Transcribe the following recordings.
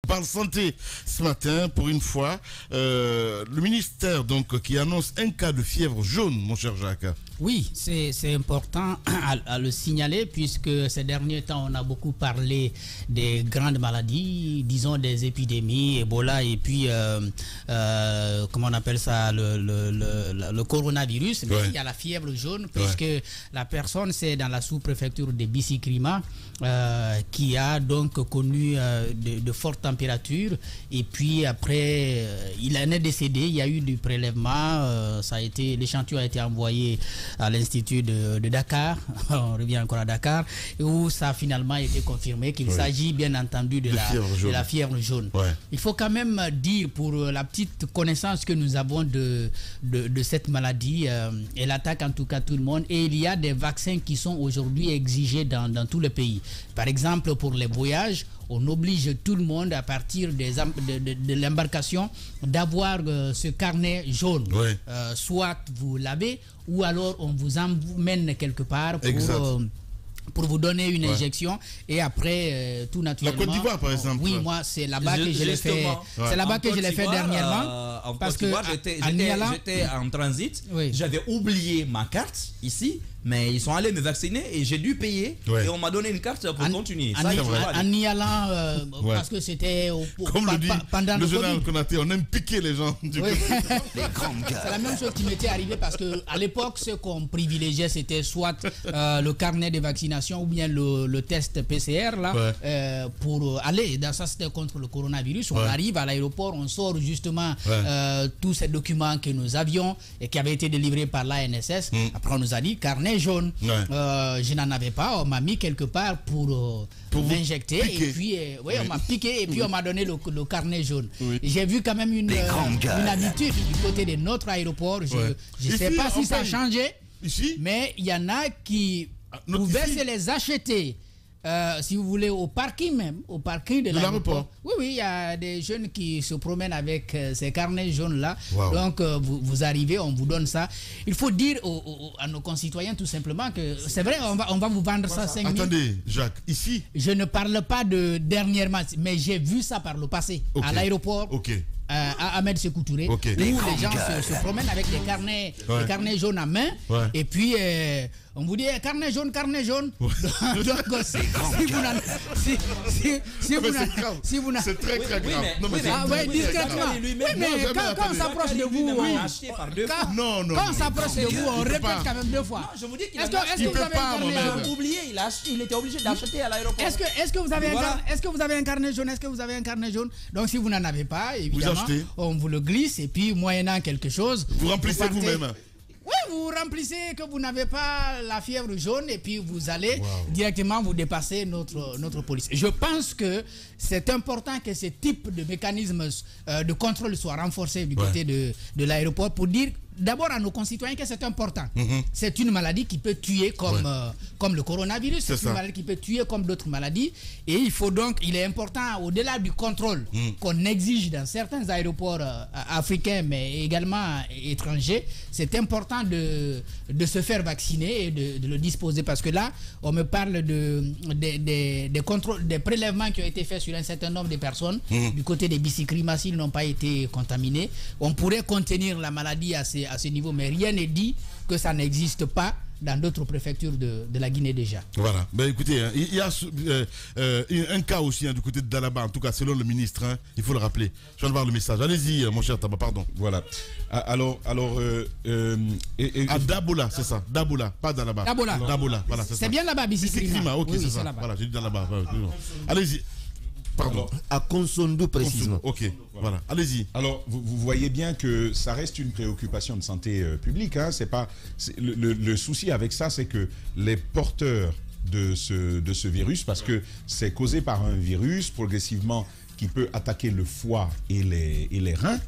On parle santé ce matin pour une fois. Le ministère donc qui annonce un cas de fièvre jaune, mon cher Jacques. Oui, c'est important à le signaler puisque ces derniers temps on a beaucoup parlé des grandes maladies, disons des épidémies, Ebola et puis comment on appelle ça, le coronavirus. Mais il y a la fièvre jaune puisque la personne c'est dans la sous-préfecture de Bisikrima qui a donc connu de fortes températures et puis après il en est décédé. Il y a eu du prélèvement, l'échantillon a été envoyé à l'Institut de Dakar, on revient encore à Dakar, où ça a finalement été confirmé qu'il s'agit bien entendu de la fièvre jaune. Il faut quand même dire, pour la petite connaissance que nous avons de cette maladie, elle attaque en tout cas tout le monde et il y a des vaccins qui sont aujourd'hui exigés dans tout le pays. Par exemple, pour les voyages, on oblige tout le monde à partir de l'embarcation d'avoir ce carnet jaune. Soit vous l'avez ou alors on vous emmène quelque part pour vous donner une injection et après tout naturellement. La Côte d'Ivoire par exemple. Oui, moi c'est là-bas que je l'ai fait. C'est là-bas que je l'ai fait dernièrement. Parce que j'étais en transit, j'avais oublié ma carte ici. Mais ils sont allés me vacciner et j'ai dû payer et on m'a donné une carte pour continuer. En y allant, parce que c'était comme pendant le Covid. Konaté, on aime piquer les gens. C'est la même chose qui m'était arrivé parce qu'à l'époque, ce qu'on privilégiait, c'était soit le carnet de vaccination ou bien le test PCR là, pour aller. Ça, c'était contre le coronavirus. On arrive à l'aéroport, on sort justement tous ces documents que nous avions et qui avaient été délivrés par l'ANSS. Après, on nous a dit carnet jaune. Je n'en avais pas, on m'a mis quelque part pour m'injecter et puis on m'a piqué et puis on m'a donné le carnet jaune. J'ai vu quand même une habitude du côté de notre aéroport. Je ne sais pas si ça a changé, mais il y en a qui pouvaient se les acheter. Si vous voulez, au parking même, au parking de l'aéroport. Oui, il y a des jeunes qui se promènent avec ces carnets jaunes-là. Donc, vous arrivez, on vous donne ça. Il faut dire à nos concitoyens tout simplement que c'est vrai, on va vous vendre ça 5 000. Attendez, Jacques, ici... Je ne parle pas de dernièrement, mais j'ai vu ça par le passé, à l'aéroport. À Ahmed Sékou Touré, où les gens se promènent avec des carnets jaunes à main, et puis on vous dit carnet jaune. Donc, si vous n'avez c'est très très grave. Mais quand on s'approche de vous, quand on s'approche de vous, on répète quand même 2 fois. Je vous dis qu'il a oublié, il était obligé d'acheter à l'aéroport. Est-ce que vous avez un carnet jaune? Donc si vous n'en avez pas, évidemment, on vous le glisse et puis moyennant quelque chose, vous remplissez vous-même. Oui, vous remplissez que vous n'avez pas la fièvre jaune et puis vous allez directement vous dépasser notre police. Je pense que c'est important que ce type de mécanisme de contrôle soit renforcé du côté de l'aéroport pour dire d'abord à nos concitoyens que c'est important. C'est une maladie qui peut tuer comme le coronavirus, c'est une maladie qui peut tuer comme d'autres maladies et il est important au-delà du contrôle qu'on exige dans certains aéroports africains mais également étrangers, c'est important de se faire vacciner et de le disposer parce que là on me parle des contrôles, des prélèvements qui ont été faits sur un certain nombre de personnes du côté des Bisikrima s'ils n'ont pas été contaminés. On pourrait contenir la maladie à ce niveau, mais rien n'est dit que ça n'existe pas dans d'autres préfectures de la Guinée déjà. Voilà. Ben écoutez, il y a un cas aussi du côté de Dalaba, en tout cas selon le ministre, il faut le rappeler. Je viens de voir le message. Allez-y, mon cher Taba, pardon. Voilà. Alors Dabola, c'est ça. Dabola, pas Dalaba. Dabola, voilà, c'est ça. C'est bien là-bas, Bisikrima. Ok, c'est ça. Voilà, j'ai dit Dalaba. Allez-y. Pardon. À Konsondou précisément. Ok, voilà. Allez-y. Alors, vous voyez bien que ça reste une préoccupation de santé publique. Le souci avec ça, c'est que les porteurs de ce virus, parce que c'est causé par un virus progressivement qui peut attaquer le foie et les reins,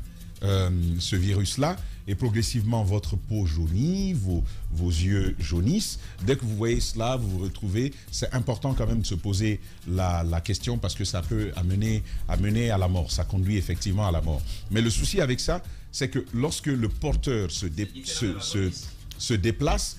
ce virus-là, et progressivement votre peau jaunit, vos yeux jaunissent. Dès que vous voyez cela, vous vous retrouvez, c'est important quand même de se poser la question parce que ça peut amener à la mort, ça conduit effectivement à la mort. Mais le souci avec ça, c'est que lorsque le porteur se déplace,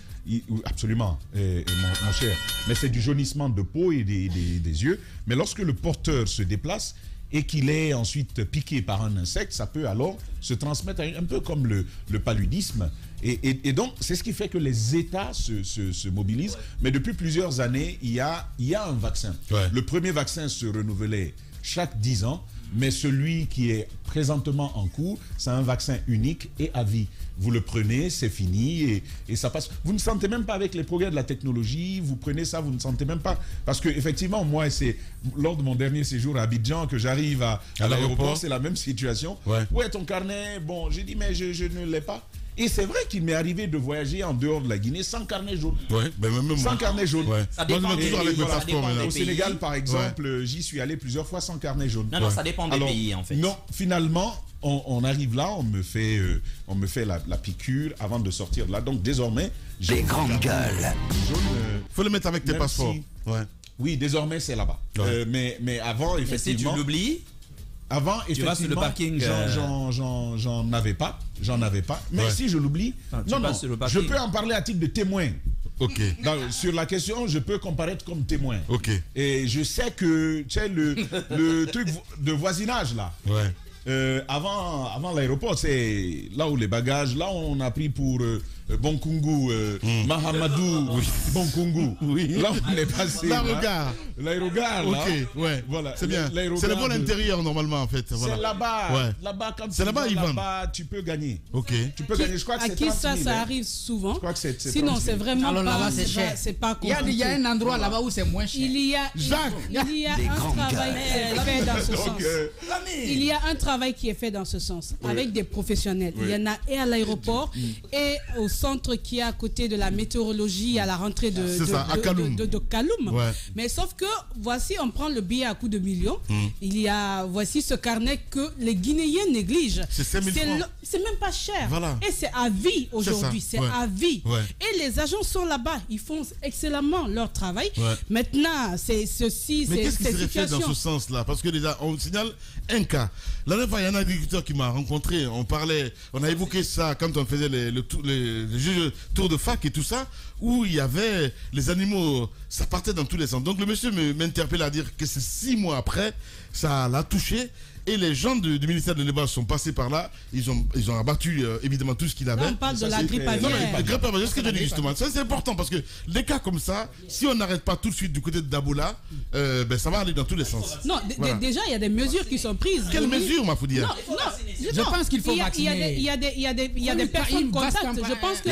absolument, mon cher, mais c'est du jaunissement de peau et des yeux, mais lorsque le porteur se déplace, et qu'il est ensuite piqué par un insecte, ça peut alors se transmettre un peu comme le paludisme. Et donc, c'est ce qui fait que les États se mobilisent. Mais depuis plusieurs années, il y a un vaccin. Ouais. Le premier vaccin se renouvelait chaque 10 ans, mais celui qui est présentement en cours, c'est un vaccin unique et à vie. Vous le prenez, c'est fini et ça passe. Vous ne sentez même pas avec les progrès de la technologie, vous prenez ça, vous ne sentez même pas. Parce que effectivement, moi, c'est lors de mon dernier séjour à Abidjan que j'arrive à l'aéroport, c'est la même situation. Ouais. Où est ton carnet? Bon, j'ai dit, mais je ne l'ai pas. Et c'est vrai qu'il m'est arrivé de voyager en dehors de la Guinée sans carnet jaune. Ouais, ben même sans carnet jaune. Ouais. Ça dépend Moi, je vais toujours avec le passeport maintenant. Au Sénégal, par exemple, j'y suis allé plusieurs fois sans carnet jaune. Non, ça dépend des pays, en fait. Non, finalement, on arrive là, on me fait la piqûre avant de sortir de là. Donc, désormais, j'ai Des grandes gueules. Faut le mettre avec tes même passeports. si- Ouais. Oui, désormais, c'est là-bas. Ouais. Mais avant, Et si tu effectivement... l'oublies, Avant, tu vas sur le effectivement, parking, j'en avais pas. Mais Ouais. si je l'oublie, tu non, passes sur le je parking. peux en parler à titre de témoin. Ok. Sur la question, je peux comparaître comme témoin. Ok. Et je sais que, tu sais, le truc de voisinage, là, Ouais. avant l'aéroport, c'est là où les bagages, là on a pris pour Bonkungu, Mahamadou, Bonkungu. Oui. Là on est passé. L'aérogare. L'aérogare, là. Ok, ouais. Voilà. C'est bien. C'est le vol intérieur normalement en fait. Voilà. C'est là-bas. Ouais. Là-bas, quand C'est tu là-bas, vas Ivan. là-bas, tu peux gagner. Ok. Tu peux gagner, je crois que À c'est qui 30 000, ça hein. arrive souvent. Je crois que c'est Sinon, 30 000. c'est vraiment Alors pas, là-bas, c'est cher. c'est pas Il y compliqué. a un endroit là-bas où c'est moins cher. Il y a un travail qui est fait dans ce sens. Il y a un travail qui est fait dans ce sens avec des professionnels. Il y en a et à l'aéroport et au centre qui est à côté de la météorologie à la rentrée de Kaloum. Ouais. Mais sauf que voici, on prend le billet à coût de millions. Il y a voici ce carnet que les Guinéens négligent. C'est 5 000 francs. C'est même pas cher. Voilà. Et c'est à vie aujourd'hui. C'est Ouais. à vie. Ouais. Et les agents sont là-bas. Ils font excellemment leur travail. Ouais. Maintenant, c'est ceci, Mais c'est qu'est-ce qui ces serait fait dans situations. ce sens-là? Parce que déjà, on signale un cas. La dernière fois, il y a un agriculteur qui m'a rencontré. On a évoqué ça quand on faisait le tour de fac et tout ça, où il y avait les animaux, ça partait dans tous les sens. Donc le monsieur m'interpelle à dire que c'est 6 mois après, ça l'a touché. Et les gens du ministère de l'élevage sont passés par là, ils ont abattu évidemment tout ce qu'il avait. Là, on parle de la grippe Non, mais aviaire. la grippe aviaire, c'est ce que je dis justement. Ça, c'est important parce que les cas comme ça, si on n'arrête pas tout de suite du côté de Daboula, ben, ça va aller dans tous les sens. Non, Voilà. déjà, il y a des mesures qui sont prises. Quelles mesures, ma Foudia? Non, Je pense qu'il faut vacciner. Il y a des personnes contacts. Je pense que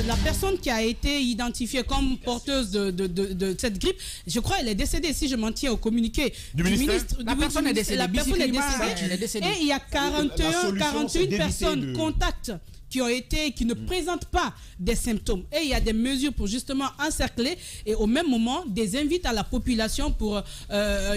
la personne qui a été identifiée comme porteuse de cette grippe, je crois qu'elle est décédée, si je m'en tiens au communiqué Du ministère. La personne est décédée. La personne est Elle est décédée. décédée. Et il y a La solution, 41 c'est d'éviter personnes contacts qui ne présentent pas des symptômes. Et il y a des mesures pour justement encercler et au même moment des invites à la population pour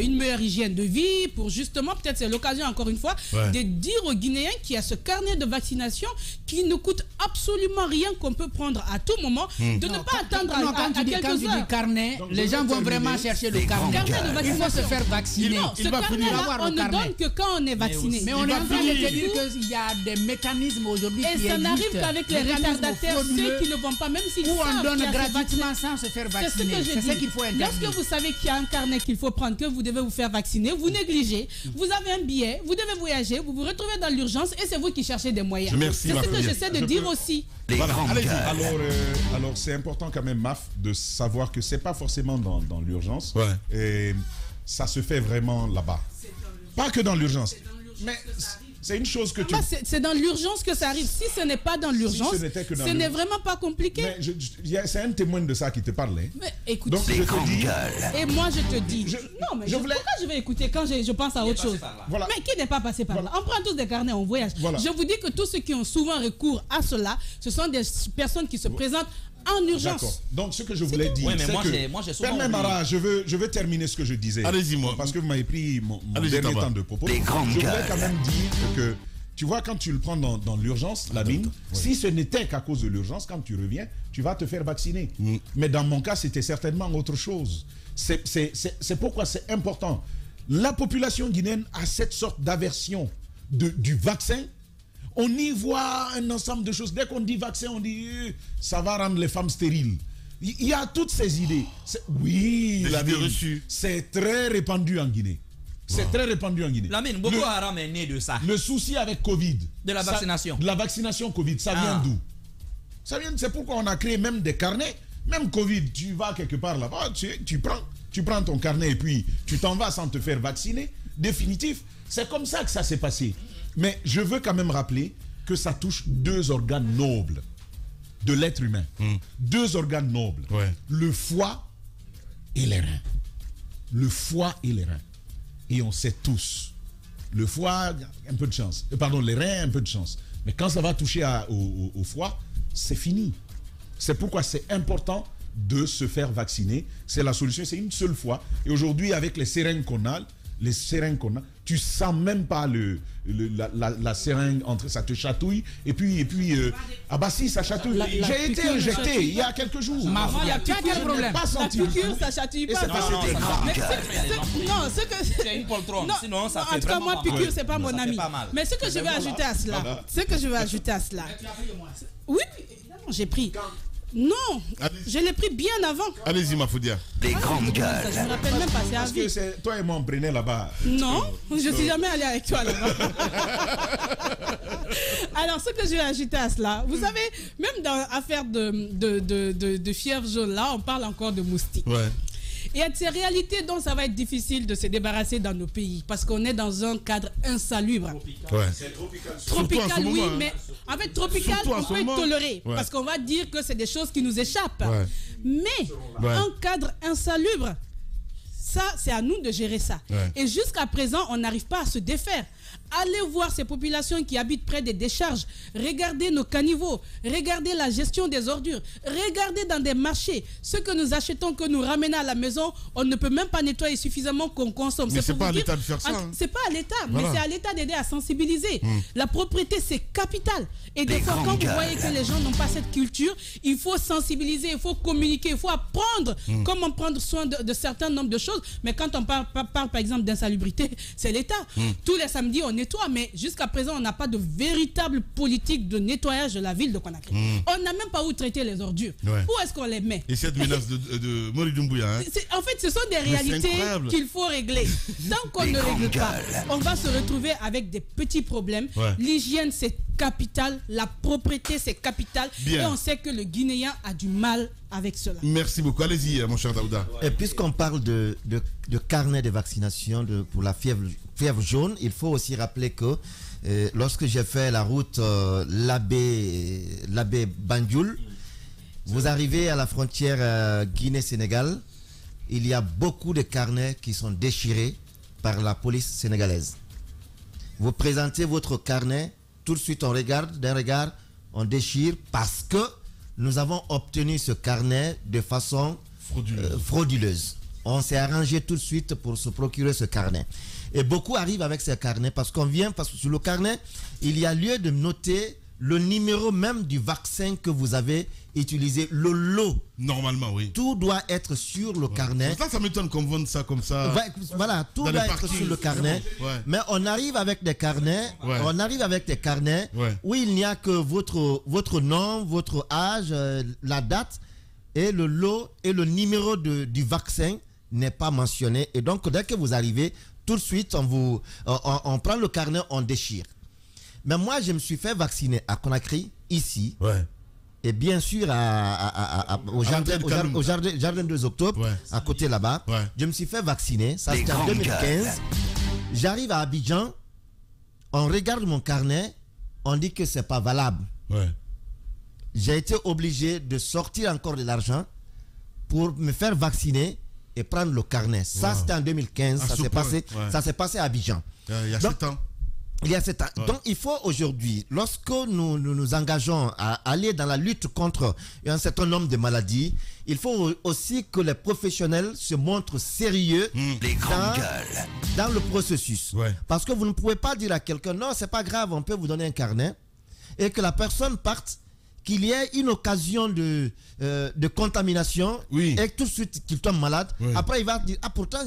une meilleure hygiène de vie, pour justement, peut-être c'est l'occasion encore une fois, de dire aux Guinéens qu'il y a ce carnet de vaccination qui ne coûte absolument rien, qu'on peut prendre à tout moment, de ne pas attendre à Quand tu quelques dis heures. carnet, Donc, les je gens vais vont terminer. vraiment chercher le Carnet carnet. de Il faut vaccination. se faire vacciner. Non, ce va finir. carnet-là, on ne donne que quand on est vacciné. Mais on est en train de te dire qu'il y a des mécanismes aujourd'hui Et qui ça n'arrive existent. qu'avec les Mécanismes retardataires, frauduleux ceux qui ne vont pas, même s'ils où savent on donne qu'il y a ces gratuitement vaccins. sans se faire C'est ce que vacciner. je C'est dis. ça qu'il faut interdire. Lorsque vous savez qu'il y a un carnet qu'il faut prendre, que vous devez vous faire vacciner, vous négligez, vous avez un billet, vous devez voyager, vous vous retrouvez dans l'urgence et c'est vous qui cherchez des moyens. Merci, C'est ce ma que fille. j'essaie de dire aussi. Voilà, allez-y. Alors c'est important quand même, Maf, de savoir que c'est pas forcément dans l'urgence. Ouais. Et ça se fait vraiment là-bas. Pas que dans l'urgence. Mais c'est une chose que tu... C'est dans l'urgence que ça arrive. Si ce n'est pas dans l'urgence, ce n'était que dans ce n'est l'urgence. vraiment pas compliqué. Mais c'est un témoin de ça qui te parle. Hein. Mais écoute, Donc je te dis... et moi je te dis, non mais pourquoi je vais écouter quand je pense à autre chose? Voilà. Mais qui n'est pas passé par là? On prend tous des carnets, on voyage. Voilà. Je vous dis que tous ceux qui ont souvent recours à cela, ce sont des personnes qui se présentent en D'accord. urgence. Donc ce que je voulais dire, Oui, mais c'est moi, que... moi, j'ai souvent Permets, oublié. Mara, je veux terminer ce que je disais. Allez-y, moi. Parce que vous m'avez pris mon Allez-y, dernier Taba. temps de propos. Je voulais quand même dire que, tu vois, quand tu le prends dans l'urgence, la mine, si ce n'était qu'à cause de l'urgence, quand tu reviens, tu vas te faire vacciner. Mais dans mon cas, c'était certainement autre chose. C'est pourquoi c'est important. La population guinéenne a cette sorte d'aversion du vaccin. On y voit un ensemble de choses. Dès qu'on dit vaccin, on dit ça va rendre les femmes stériles. Il y a toutes ces idées. Oui, Des idées reçues. c'est très répandu en Guinée. C'est très répandu en Guinée. Lamine, Boko Haram est né de ça. Le souci avec Covid. De la vaccination. De la vaccination Covid, ça vient d'où? Ça vient, c'est pourquoi on a créé même des carnets. Même Covid, tu vas quelque part là-bas, tu prends ton carnet et puis tu t'en vas sans te faire vacciner. Définitif. C'est comme ça que ça s'est passé. Mais je veux quand même rappeler que ça touche 2 organes nobles de l'être humain. 2 organes nobles. Ouais. Le foie et les reins. Le foie et les reins. Et on sait tous, le foie, un peu de chance. Pardon, les reins, un peu de chance. Mais quand ça va toucher au foie, c'est fini. C'est pourquoi c'est important de se faire vacciner. C'est la solution, c'est une seule fois. Et aujourd'hui, avec les seringues qu'on a, tu sens même pas la seringue entrer, ça te chatouille. Et puis ah bah si, ça chatouille. J'ai été injecté il y a quelques jours. Il n'y a pas quel problème. La piqûre, ça chatouille pas. C'est une poltron. Sinon, ça fait en tout cas, moi, piqûre, c'est pas mon ami. Mais ce que je vais ajouter à cela, oui, évidemment, j'ai pris. Non, je l'ai pris bien avant. Allez-y, Mafoudia. Des grandes gueules. Je ne me rappelle même pas, c'est à vie. Parce que toi et moi, on prenait là-bas. Non, je ne suis jamais allé avec toi là-bas. Alors, ce que je vais ajouter à cela, vous savez, même dans l'affaire de fièvre jaune, là, on parle encore de moustiques. Ouais. Il y a ces réalités dont ça va être difficile de se débarrasser dans nos pays parce qu'on est dans un cadre insalubre. Ouais. Tropical, oui, mais en fait, tropical, Surtout on peut le tolérer ouais. parce qu'on va dire que c'est des choses qui nous échappent. Ouais. Mais un cadre insalubre, ça, c'est à nous de gérer ça. Ouais. Et jusqu'à présent, on n'arrive pas à se défaire. Allez voir ces populations qui habitent près des décharges. Regardez nos caniveaux. Regardez la gestion des ordures. Regardez dans des marchés. Ce que nous achetons, que nous ramenons à la maison, on ne peut même pas nettoyer suffisamment qu'on consomme. Mais c'est pas à l'État de faire ça. C'est pas à l'État, Voilà. mais c'est à l'État d'aider à sensibiliser. La propriété, c'est capital. Et des fois, quand vous voyez que les gens n'ont pas cette culture, il faut sensibiliser, il faut communiquer, il faut apprendre comment prendre soin de certains nombres de choses. Mais quand on parle par exemple d'insalubrité, c'est l'État. Tous les samedis, on nettoie, mais jusqu'à présent, on n'a pas de véritable politique de nettoyage de la ville de Conakry. On n'a même pas où traiter les ordures. Ouais. Où est-ce qu'on les met? Et cette menace de Mori Doumbouya, hein? En fait, ce sont des réalités qu'il faut régler. Tant qu'on ne règle pas, on va se retrouver avec des petits problèmes. Ouais. L'hygiène, c'est capital. La propriété, c'est capital. Bien. Et on sait que le Guinéen a du mal avec cela. Merci beaucoup. Allez-y, mon cher Daouda. Et puisqu'on parle de carnet de vaccination pour la fièvre jaune, il faut aussi rappeler que lorsque j'ai fait la route l'abbé Banjul, vous arrivez à la frontière Guinée-Sénégal, il y a beaucoup de carnets qui sont déchirés par la police sénégalaise. Vous présentez votre carnet, tout de suite on regarde, d'un regard, on déchire parce que nous avons obtenu ce carnet de façon frauduleuse. On s'est arrangé tout de suite pour se procurer ce carnet. Et beaucoup arrivent avec ce carnet parce que sur le carnet, il y a lieu de noter le numéro même du vaccin que vous avez utilisé, le lot. Normalement, oui. Tout doit être sur le carnet. Ça m'étonne qu'on vende ça comme ça. Voilà, tout doit être sur le carnet. Ouais. Mais on arrive avec des carnets. Ouais. On arrive avec des carnets où il n'y a que votre nom, votre âge, la date et le lot et le numéro du vaccin n'est pas mentionné. Et donc, dès que vous arrivez, tout de suite, on prend le carnet, on déchire. Mais moi, je me suis fait vacciner à Conakry, ici. Ouais. Et bien sûr, au jardin 2 octobre, à côté là-bas, je me suis fait vacciner. Ça, c'était en 2015. J'arrive à Abidjan, on regarde mon carnet, on dit que c'est pas valable. Ouais. J'ai été obligé de sortir encore de l'argent pour me faire vacciner et prendre le carnet. Ça, c'était en 2015. Ça s'est passé à Abidjan. Il y a 7 ans. Il y a 7 ans. Ouais. Donc, il faut aujourd'hui, lorsque nous nous engageons à aller dans la lutte contre un certain nombre de maladies, il faut aussi que les professionnels se montrent sérieux dans le processus. Ouais. Parce que vous ne pouvez pas dire à quelqu'un, non, c'est pas grave, on peut vous donner un carnet, et que la personne parte, qu'il y ait une occasion de contamination et tout de suite qu'il tombe malade. Oui. Après, il va dire, pourtant,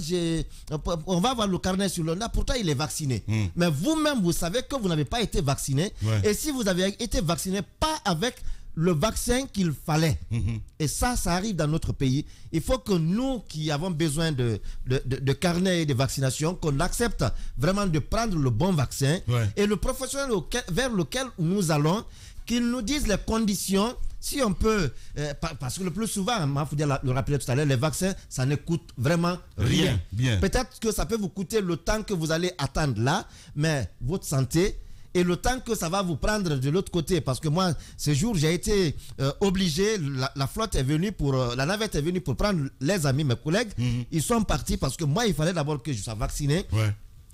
on va avoir le carnet sur le nez, pourtant, il est vacciné. Mais vous-même, vous savez que vous n'avez pas été vacciné. Ouais. Et si vous avez été vacciné, pas avec le vaccin qu'il fallait. Et ça arrive dans notre pays. Il faut que nous qui avons besoin de carnet de vaccination, qu'on accepte vraiment de prendre le bon vaccin. Et le professionnel vers lequel nous allons, qu'il nous dise les conditions, si on peut, parce que le plus souvent, il faut le rappeler tout à l'heure, les vaccins, ça ne coûte vraiment rien. Peut-être que ça peut vous coûter le temps que vous allez attendre là, mais votre santé et le temps que ça va vous prendre de l'autre côté. Parce que moi, ce jour, j'ai été obligé, la flotte est venue la navette est venue pour prendre les amis, mes collègues. Ils sont partis parce que moi, il fallait d'abord que je sois vacciné.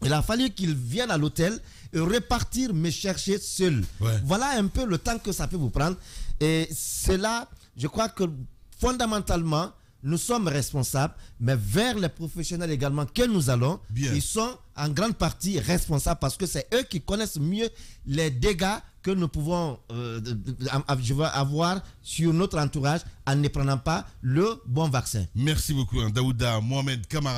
Il a fallu qu'ils viennent à l'hôtel et repartir me chercher seul. Voilà un peu le temps que ça peut vous prendre. Et c'est là, je crois que fondamentalement, nous sommes responsables, mais vers les professionnels également que nous allons, ils sont en grande partie responsables parce que c'est eux qui connaissent mieux les dégâts que nous pouvons avoir sur notre entourage en ne prenant pas le bon vaccin. Merci beaucoup, Daouda Mohamed Kamara.